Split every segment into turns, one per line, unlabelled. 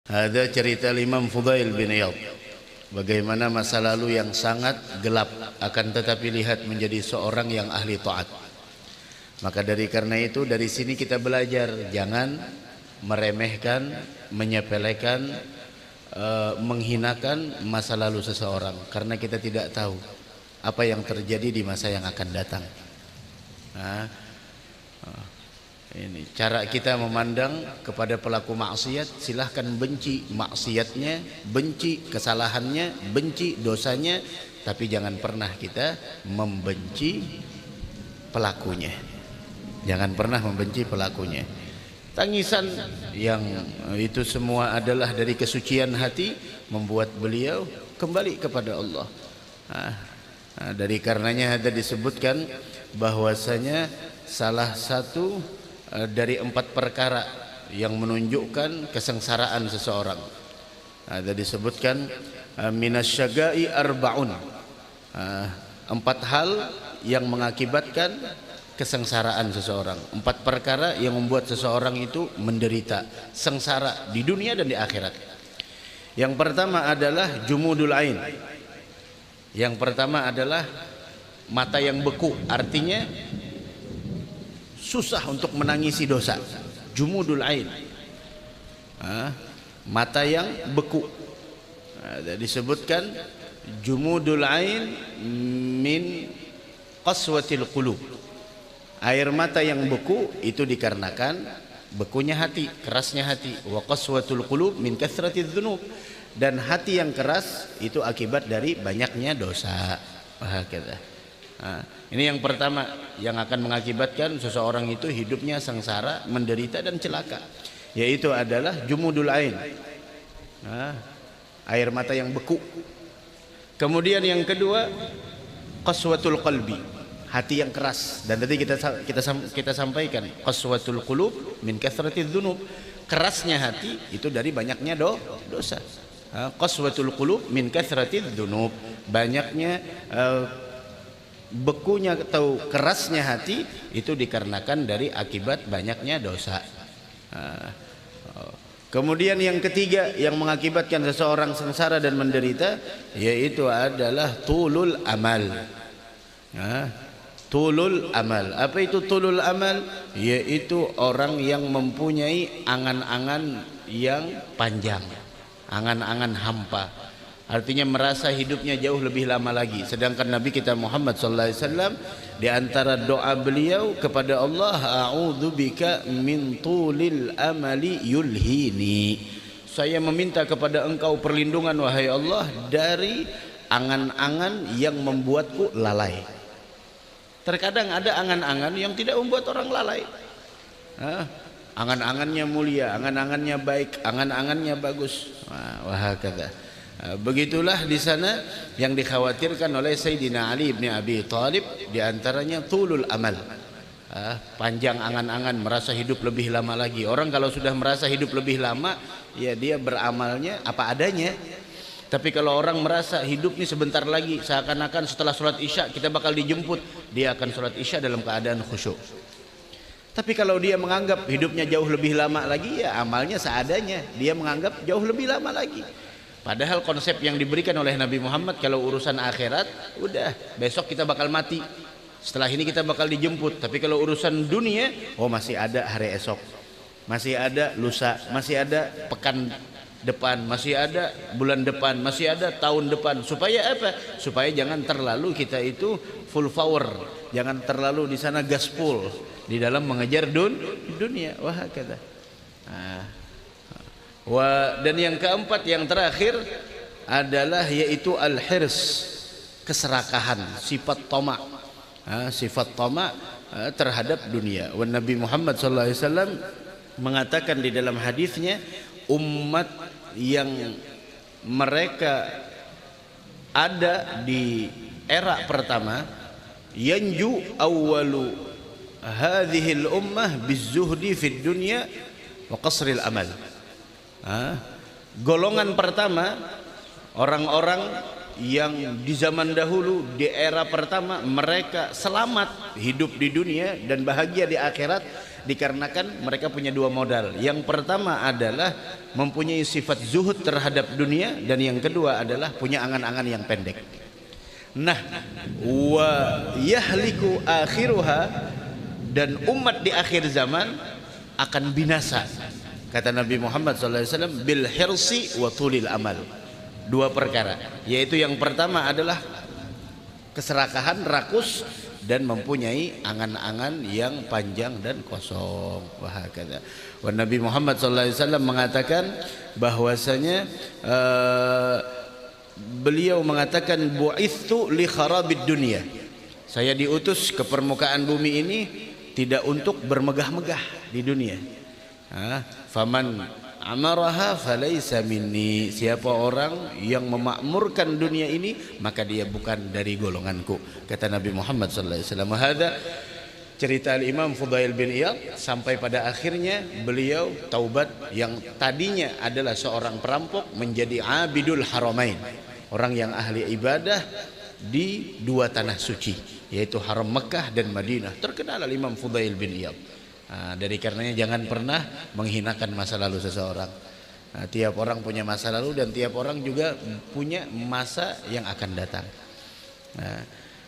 Ada cerita Imam Fudail bin Iyad, bagaimana masa lalu yang sangat gelap, akan tetapi lihat menjadi seorang yang ahli taat. Maka dari karena itu dari sini kita belajar jangan meremehkan, menyepelekan, menghinakan masa lalu seseorang, karena kita tidak tahu apa yang terjadi di masa yang akan datang. Ini cara kita memandang kepada pelaku maksiat. Silahkan benci maksiatnya, benci kesalahannya, benci dosanya, tapi jangan pernah kita membenci pelakunya. Jangan pernah membenci pelakunya. Tangisan yang itu semua adalah dari kesucian hati, membuat beliau kembali kepada Allah. Dari karenanya ada disebutkan bahwasanya salah satu dari 4 perkara yang menunjukkan kesengsaraan seseorang, ada disebutkan minasyaga'i arba'un, 4 hal yang mengakibatkan kesengsaraan seseorang, 4 perkara yang membuat seseorang itu menderita, sengsara di dunia dan di akhirat. Yang pertama adalah jumudul ain. Yang pertama adalah mata yang beku, artinya susah untuk menangisi dosa. Jumudul ain, mata yang beku. Ada disebutkan jumudul ain min qaswatil qulub. Air mata yang beku itu dikarenakan bekunya hati, kerasnya hati. Wa qaswatul qulub min kathratiz dzunub. Dan hati yang keras itu akibat dari banyaknya dosa. Ini yang pertama yang akan mengakibatkan seseorang itu hidupnya sengsara, menderita dan celaka, yaitu adalah jumudul ain, air mata yang beku. Kemudian yang kedua qaswatul qalbi, hati yang keras. Dan tadi kita sampaikan qaswatul qulub min kathratiz dzunub, kerasnya hati itu dari banyaknya dosa. Qaswatul qulub min kathratiz dzunub, banyaknya bekunya atau kerasnya hati itu dikarenakan dari akibat banyaknya dosa. Kemudian yang ketiga yang mengakibatkan seseorang sengsara dan menderita, yaitu adalah tulul amal. Tulul amal. Apa itu tulul amal? Yaitu orang yang mempunyai angan-angan yang panjang, angan-angan hampa. Artinya merasa hidupnya jauh lebih lama lagi. Sedangkan Nabi kita Muhammad sallallahu alaihi wasallam di antara doa beliau kepada Allah, a'udzubika min tulil amali yulhini. Saya meminta kepada Engkau perlindungan wahai Allah dari angan-angan yang membuatku lalai. Terkadang ada angan-angan yang tidak membuat orang lalai. Angan-angannya mulia, angan-angannya baik, angan-angannya bagus. Wahakadha. Begitulah di sana yang dikhawatirkan oleh Sayyidina Ali bin Abi Thalib, diantaranya tulul amal, panjang angan-angan, merasa hidup lebih lama lagi. Orang kalau sudah merasa hidup lebih lama, ya dia beramalnya apa adanya. Tapi kalau orang merasa hidup ini sebentar lagi, seakan-akan setelah sholat isya kita bakal dijemput, dia akan sholat isya dalam keadaan khusyuk. Tapi kalau dia menganggap hidupnya jauh lebih lama lagi, ya amalnya seadanya, dia menganggap jauh lebih lama lagi. Padahal konsep yang diberikan oleh Nabi Muhammad, kalau urusan akhirat, udah besok kita bakal mati, setelah ini kita bakal dijemput. Tapi kalau urusan dunia, oh masih ada hari esok, masih ada lusa, masih ada pekan depan, masih ada bulan depan, masih ada tahun depan. Supaya apa? Supaya jangan terlalu kita itu full power, jangan terlalu di sana gaspol di dalam mengejar dunia. Wah kata. Dan yang keempat, yang terakhir adalah yaitu al-hirs, keserakahan, sifat tamak, sifat tamak terhadap dunia. Nabi Muhammad SAW mengatakan di dalam hadisnya, umat yang mereka ada di era pertama, yanju awwalu hadhil ummah bizuhdi fid dunya wa qasril amal. Golongan pertama, orang-orang yang di zaman dahulu di era pertama mereka selamat hidup di dunia dan bahagia di akhirat dikarenakan mereka punya dua modal. Yang pertama adalah mempunyai sifat zuhud terhadap dunia, dan yang kedua adalah punya angan-angan yang pendek. Nah, wa yahliku akhiruha, dan umat di akhir zaman akan binasa, kata Nabi Muhammad SAW, bil hirsi wa tulil amal. Dua perkara, yaitu yang pertama adalah keserakahan, rakus, dan mempunyai angan-angan yang panjang dan kosong. Wahakadha. Wa Nabi Muhammad SAW mengatakan bahwasanya beliau mengatakan bu'ithu li kharabid dunia. Saya diutus ke permukaan bumi ini tidak untuk bermegah-megah di dunia. Faman amaraha falaysa minni. Siapa orang yang memakmurkan dunia ini, maka dia bukan dari golonganku, kata Nabi Muhammad sallallahu alaihi wasallam. Hadza cerita Al-Imam Fudail bin Iyad, sampai pada akhirnya beliau taubat. Yang tadinya adalah seorang perampok menjadi abidul haramain, orang yang ahli ibadah di dua tanah suci, yaitu Haram Mekah dan Madinah. Terkenal Al-Imam Fudail bin Iyad. Dari karenanya jangan pernah menghinakan masa lalu seseorang. Tiap orang punya masa lalu, dan tiap orang juga punya masa yang akan datang.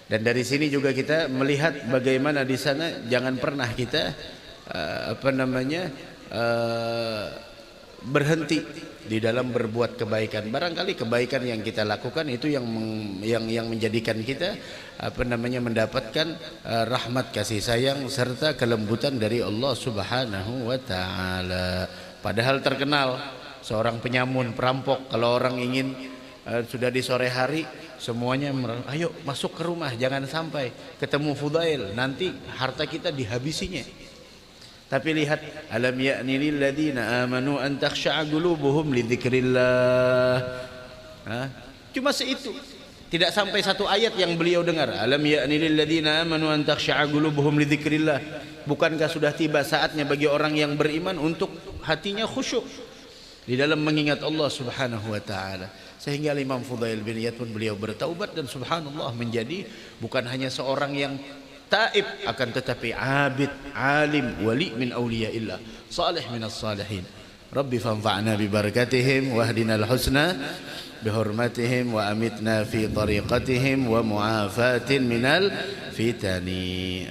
Dan dari sini juga kita melihat bagaimana di sana jangan pernah kita berhenti di dalam berbuat kebaikan. Barangkali kebaikan yang kita lakukan itu yang menjadikan kita mendapatkan rahmat, kasih sayang serta kelembutan dari Allah Subhanahu wa taala. Padahal terkenal seorang penyamun, perampok, kalau orang ingin sudah di sore hari semuanya ayo masuk ke rumah, jangan sampai ketemu Fudail, nanti harta kita dihabisinya. Tapi lihat, alam ya'ni lil ladzina amanu an takhsha'a qulubuhum li dzikrillah. Cuma seitu, tidak sampai satu ayat yang beliau dengar. Alam ya'ni lil ladzina amanu an takhsha'a qulubuhum li dzikrillah. Bukankah sudah tiba saatnya bagi orang yang beriman untuk hatinya khusyuk di dalam mengingat Allah Subhanahu wa taala. Sehingga Imam Fudail bin Iyad pun beliau bertaubat, dan subhanallah menjadi bukan hanya seorang yang taib, akan tetapi abid, alim, wali min awliyaillah, salih minas salihin. Rabbi fanfa'na bi barakatihim wahdinal husna bihurmatihim wa amitna fi tariqatihim wa mu'afatin minal fitani.